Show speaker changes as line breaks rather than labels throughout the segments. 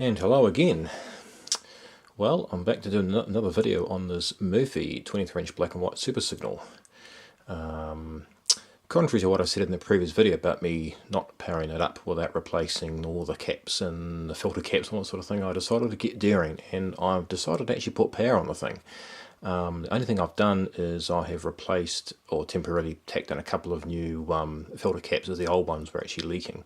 And hello again. Well, I'm back to do another video on this Murphy 23-inch black and white super signal. Contrary to what I said in the previous video about me not powering it up without replacing all the caps and the filter caps and all that sort of thing, I decided to get daring and I've decided to actually put power on the thing. The only thing I've done is I have replaced or temporarily tacked in a couple of new filter caps as the old ones were actually leaking.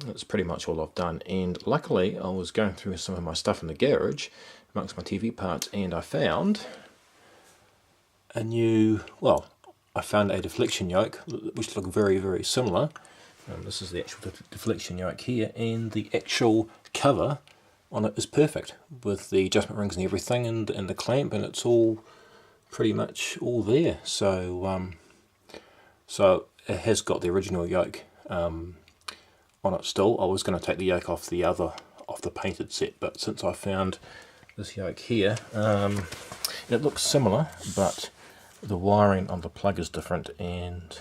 That's pretty much all I've done, and luckily I was going through some of my stuff in the garage amongst my TV parts and I found a new, well, I found a deflection yoke which look very similar. This is the actual deflection yoke here, and the actual cover on it is perfect with the adjustment rings and everything, and the clamp, and it's all pretty much all there. So so it has got the original yoke on it still. I was going to take the yoke off the painted set, but since I found this yoke here, it looks similar, but the wiring on the plug is different, and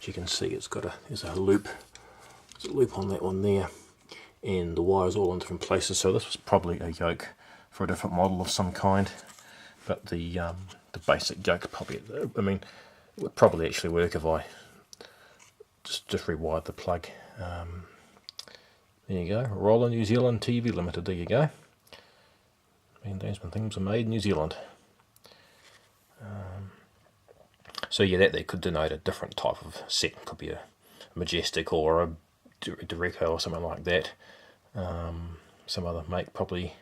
as you can see, there's a loop on that one there, and the wire's all in different places. So this was probably a yoke for a different model of some kind, but the basic yoke probably, I mean, it would probably actually work if I just rewired the plug. There you go, Roller New Zealand TV Limited, there you go. And those things are made in New Zealand. So yeah, that there could denote a different type of set. Could be a Majestic or a Direco or something like that. Some other make probably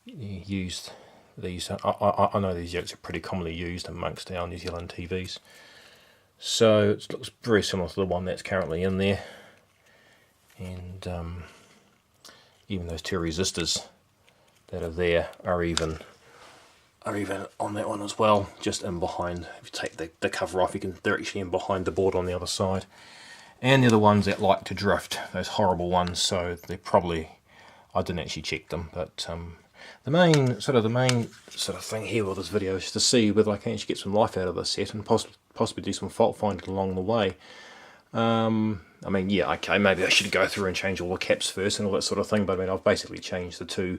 used these. I know these yokes are pretty commonly used amongst our New Zealand TVs. So it looks very similar to the one that's currently in there. And even those two resistors that are there are even on that one as well, just in behind. If you take the cover off, they're actually in behind the board on the other side. And they're the ones that like to drift, those horrible ones, so they're probably, I didn't actually check them, but the main sort of thing here with this video is to see whether I can actually get some life out of this set and possibly do some fault finding along the way. I mean, yeah, okay, maybe I should go through and change all the caps first and all that sort of thing, but I mean, I've basically changed the two,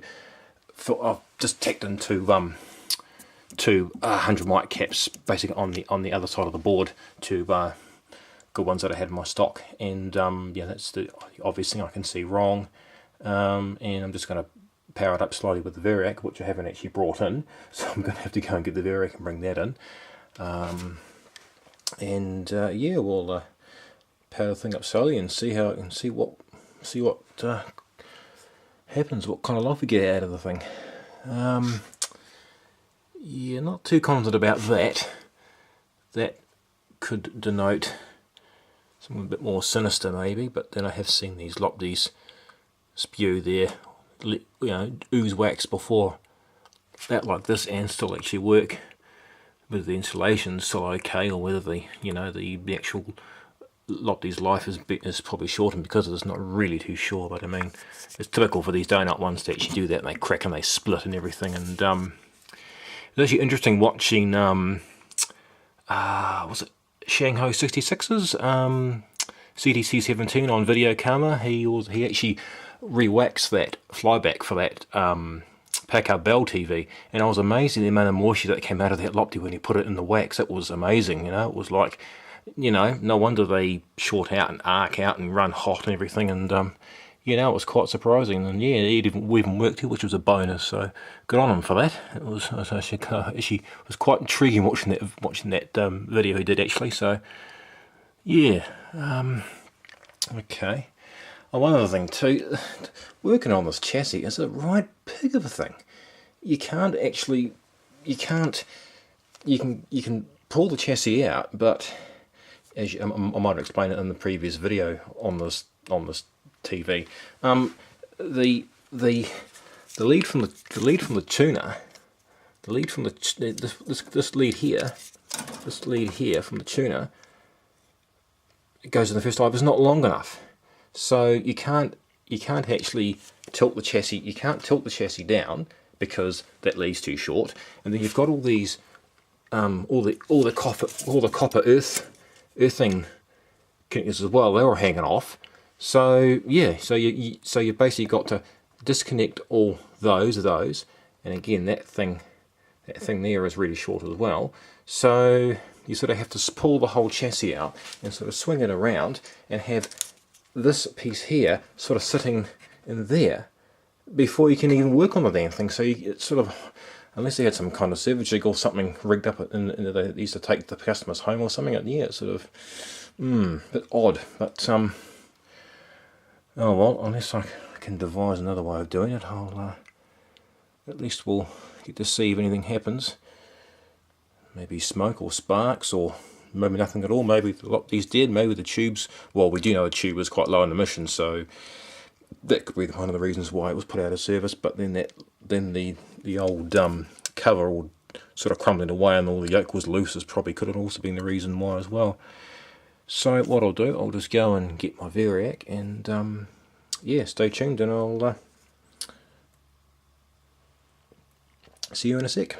I've just tacked in two 100 mic caps basically on the other side of the board to good ones that I had in my stock, and yeah, that's the obvious thing I can see wrong, and I'm just going to power it up slowly with the Variac, which I haven't actually brought in, so I'm going to have to go and get the Variac and bring that in, and yeah, we'll power the thing up slowly and see what happens, what kind of life we get out of the thing. Yeah, not too confident about that. That could denote something a bit more sinister maybe, but then I have seen these Lopties spew their, you know, ooze wax before that like this and still actually work, whether the insulation's still okay or whether the actual Loptie's life is probably shortened because of this. Not really too sure, but I mean, it's typical for these donut ones to actually do that, and they crack and they split and everything. And it's actually interesting watching was it Shanghai 66's CDC-17 on video camera. He actually re-waxed that flyback for that Packard Bell TV, and I was amazed at the amount of moisture that came out of that Loptie when he put it in the wax. It was amazing, you know. It was like, you know, no wonder they short out and arc out and run hot and everything, and you know, it was quite surprising. And yeah, it even worked here, which was a bonus, so good on him for that. It was actually was quite intriguing watching that video he did actually. So yeah, okay. Oh, one other thing too, working on this chassis is a right pig of a thing. You can pull the chassis out, but as I might have explained it in the previous video on this TV, the lead from the tuner, this lead here from the tuner, it goes in the first drive, is not long enough, so you can't actually tilt the chassis. You can't tilt the chassis down because that lead's too short, and then you've got all these all the copper earthing connectors as well. They were hanging off, So yeah, so you basically got to disconnect all those, and again that thing there is really short as well. So you sort of have to pull the whole chassis out and sort of swing it around and have this piece here sort of sitting in there before you can even work on the damn thing. So it's sort of, unless they had some kind of service jig or something rigged up and they used to take the customers home or something, yeah, it's sort of a bit odd. But oh well, unless I can devise another way of doing it, I'll at least we'll get to see if anything happens. Maybe smoke or sparks, or maybe nothing at all. Maybe the lot-these dead. Maybe the tubes. Well, we do know the tube was quite low in emissions, so that could be one of the reasons why it was put out of service. But then the old cover all sort of crumbling away, and all the yoke was loose. Is probably could have also been the reason why as well. So what I'll do, I'll just go and get my variac, and yeah, stay tuned, and I'll see you in a sec.